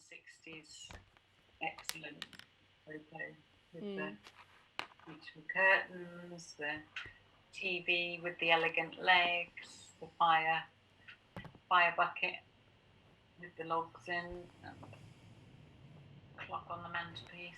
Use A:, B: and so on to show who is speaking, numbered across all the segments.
A: 1960s excellent photo with the beautiful curtains, the TV with the elegant legs, the fire bucket with the logs in, and the clock on the mantelpiece.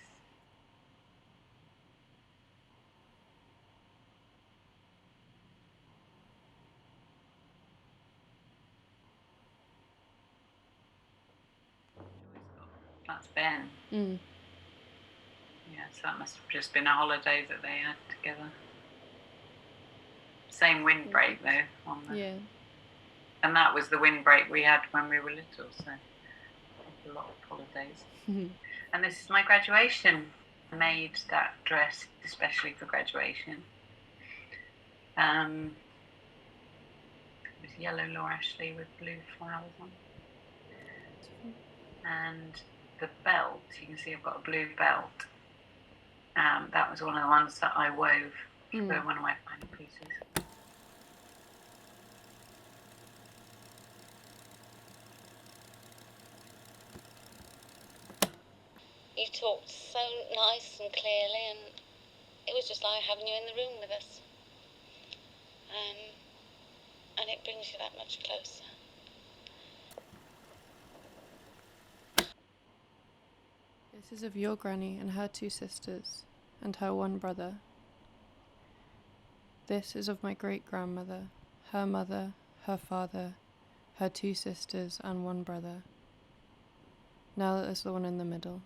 A: That's Ben. Yeah, so that must have just been a holiday that they had together. Same windbreak though on the.
B: Yeah.
A: And that was the windbreak we had when we were little, so a lot of holidays. And this is my graduation. I made that dress especially for graduation. It was yellow Laura Ashley with blue flowers on. And the belt, you can see I've got a blue belt. That was one of the ones that I wove for one of my final pieces.
C: You talked so nice and clearly, and it was just like having you in the room with us. And it brings you that much closer.
B: This is of your granny and her 2 sisters, and her 1 brother. This is of my great-grandmother, her mother, her father, her 2 sisters, and 1 brother. Now that there's the one in the middle.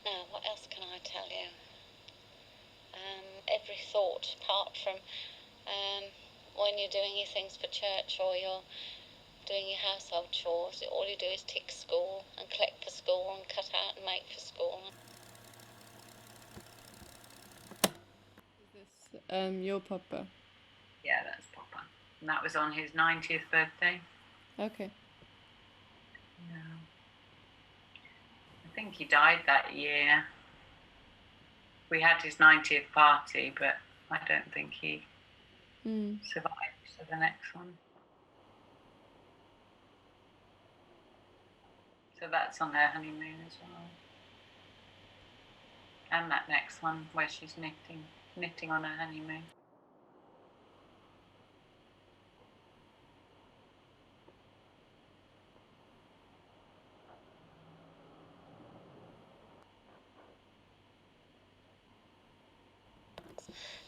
C: Now, what else can I tell you? Every thought, apart from when you're doing your things for church or you're doing your household chores, all you do is tick school and collect for school and cut out and make for school.
B: Is this your papa?
A: Yeah, that's Papa. And that was on his 90th birthday.
B: Okay.
A: Yeah. I think he died that year. We had his 90th party, but I don't think he survived to the next one. So that's on her honeymoon as well. And that next one where she's knitting on her honeymoon.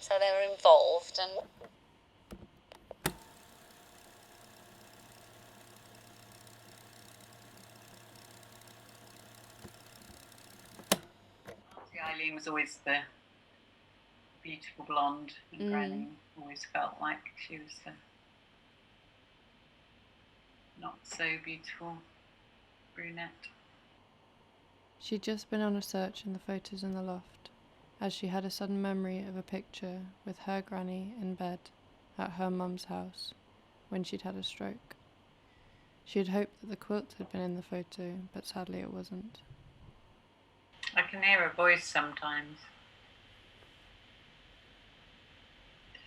C: So they were involved, and
A: Auntie Eileen was always the beautiful blonde, and Granny always felt like she was the not so beautiful brunette.
B: She'd just been on a search in the photos in the loft, as she had a sudden memory of a picture with her granny in bed at her mum's house when she'd had a stroke. She had hoped that the quilt had been in the photo, but sadly it wasn't.
A: I can hear her voice sometimes.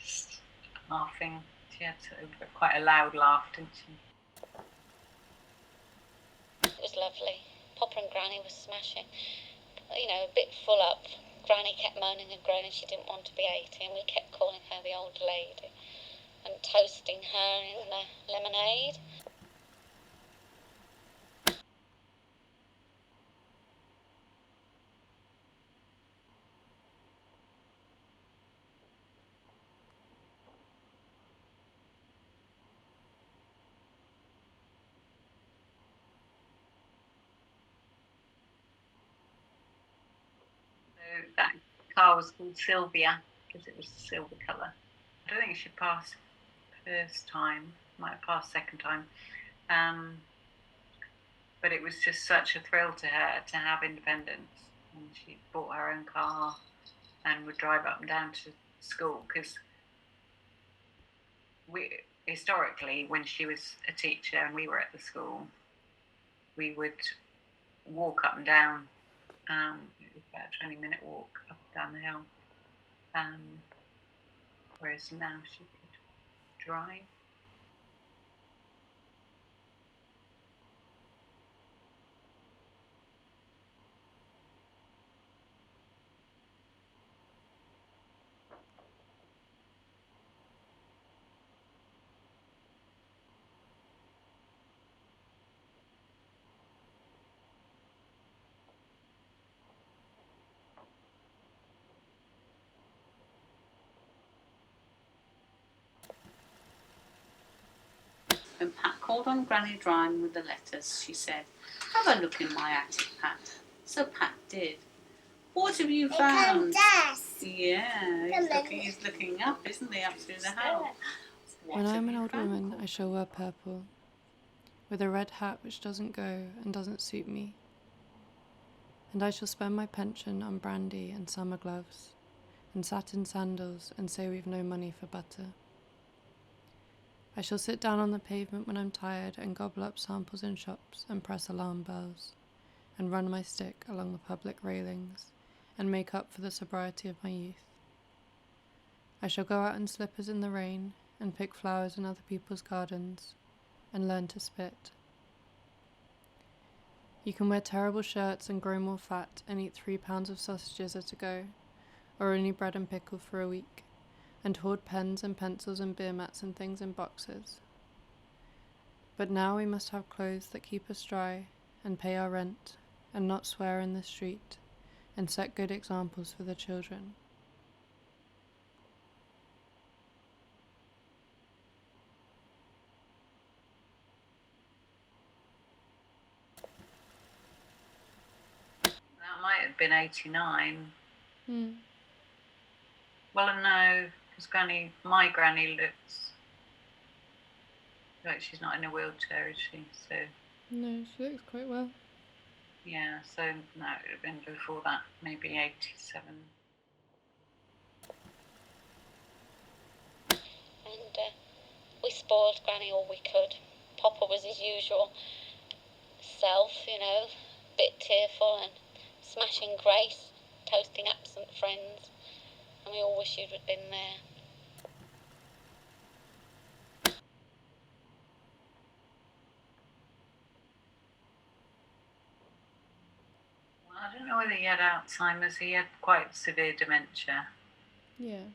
A: Just laughing. She had quite a loud laugh, didn't she?
C: it was lovely. Papa and Granny were smashing. You know, a bit full up. Granny kept moaning and groaning she didn't want to be 80, and we kept calling her the old lady and toasting her in the lemonade.
A: So that car was called Sylvia because it was the silver colour. I don't think she passed first time, might have passed second time. But it was just such a thrill to her to have independence. And she bought her own car and would drive up and down to school because historically, when she was a teacher and we were at the school, we would walk up and down. It was about a 20-minute walk up and down the hill. Whereas now she could drive.
D: When Pat called on Granny Dryme with the letters, she said, "Have a look in my attic, Pat." So Pat did. "What have you found?" Yeah, he's looking up, isn't he, up through the house.
B: When I am an old woman, I shall wear purple, with a red hat which doesn't go and doesn't suit me. And I shall spend my pension on brandy and summer gloves, and satin sandals, and say we've no money for butter. I shall sit down on the pavement when I'm tired and gobble up samples in shops and press alarm bells, and run my stick along the public railings, and make up for the sobriety of my youth. I shall go out in slippers in the rain, and pick flowers in other people's gardens, and learn to spit. You can wear terrible shirts and grow more fat and eat 3 pounds of sausages at a go, or only bread and pickle for a week, and hoard pens and pencils and beer mats and things in boxes. But now we must have clothes that keep us dry, and pay our rent, and not swear in the street, and set good examples for the children.
A: That might have been 89.
B: Hmm.
A: Well, no, because my granny looks like she's not in a wheelchair, is she? So
B: No, she looks quite well.
A: yeah, so no, it would have been before that, maybe 87.
C: And we spoiled Granny all we could. Papa was his usual self, you know, a bit tearful and smashing grace, toasting absent friends, and we all wish you'd have been there.
A: Well, I don't know whether he had Alzheimer's. He had quite severe dementia.
B: Yeah.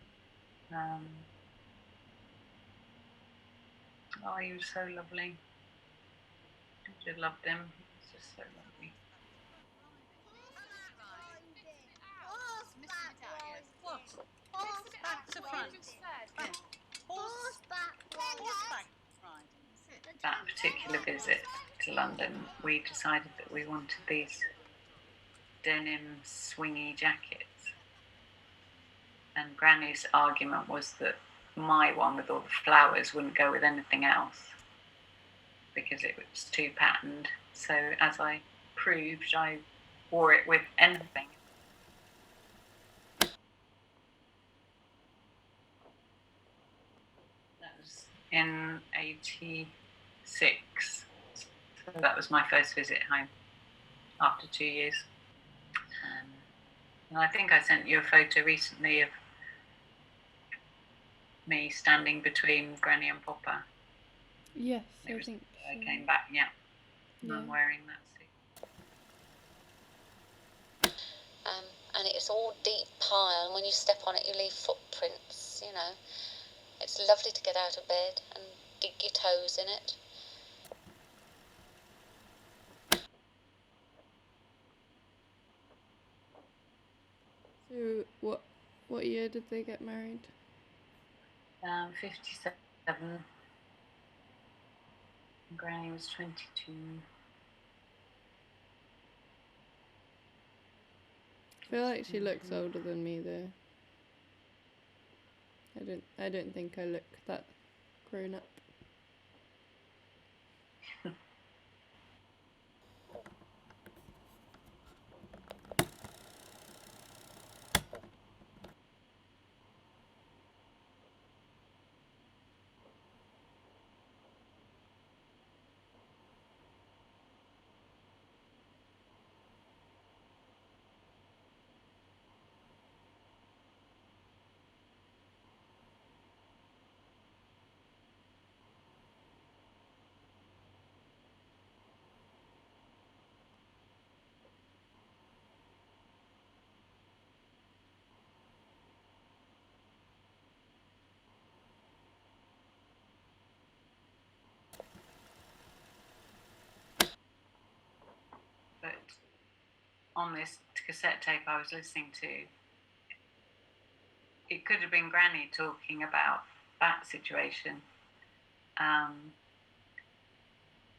A: Oh, he was so lovely. I just loved him. He was just so lovely. That particular visit to London, we decided that we wanted these denim swingy jackets. And Granny's argument was that my one with all the flowers wouldn't go with anything else because it was too patterned. So as I proved, I wore it with anything. That was in 86. So that was my first visit home after 2 years. And I think I sent you a photo recently of me standing between Granny and Papa.
B: Yes, I think so.
A: I came back, yeah. And
B: Yeah.
A: I'm wearing that suit.
C: And it's all deep pile, and when you step on it you leave footprints, you know. It's lovely to get out of bed and dig your toes in it.
B: So what year did they get married?
A: 57. Granny was 22.
B: I feel like she looks older than me though. I don't think I look that grown up.
A: on this cassette tape I was listening to, it could have been Granny talking about that situation,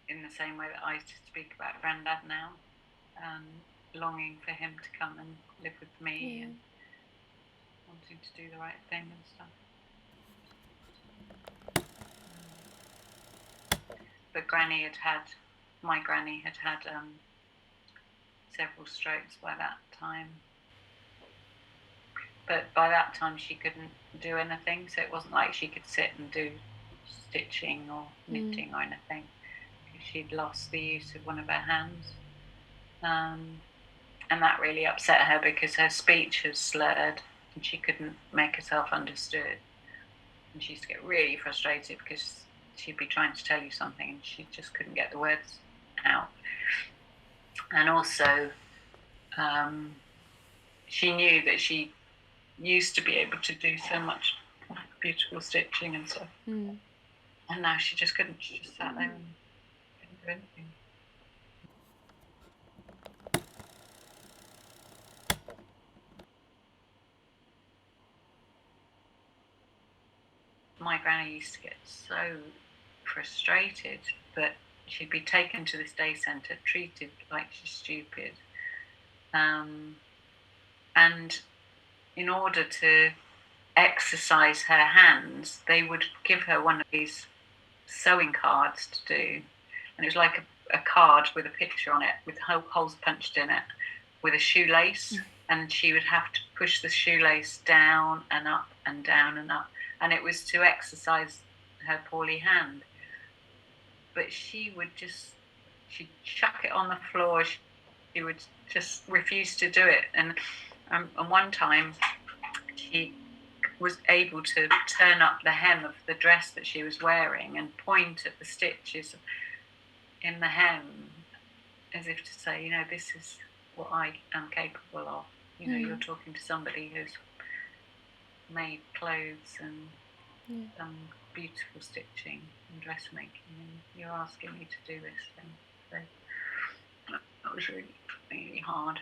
A: in the same way that I used to speak about Grandad now, longing for him to come and live with me and wanting to do the right thing and stuff. But my granny had had several strokes by that time. But by that time she couldn't do anything, so it wasn't like she could sit and do stitching or knitting or anything. She'd lost the use of one of her hands. And that really upset her because her speech was slurred and she couldn't make herself understood. And she used to get really frustrated because she'd be trying to tell you something and she just couldn't get the words out. And also, she knew that she used to be able to do so much beautiful stitching and stuff. And now she just couldn't. She just sat there and couldn't do anything. My granny used to get so frustrated that she'd be taken to this day centre, treated like she's stupid. And in order to exercise her hands, they would give her one of these sewing cards to do. And it was like a card with a picture on it, with holes punched in it, with a shoelace. And she would have to push the shoelace down and up and down and up. And it was to exercise her poorly hand. But she'd chuck it on the floor. She would just refuse to do it. And one time she was able to turn up the hem of the dress that she was wearing and point at the stitches in the hem as if to say, this is what I am capable of. You're talking to somebody who's made clothes and done beautiful stitching and dressmaking, and you're asking me to do this thing. So that was really, really hard.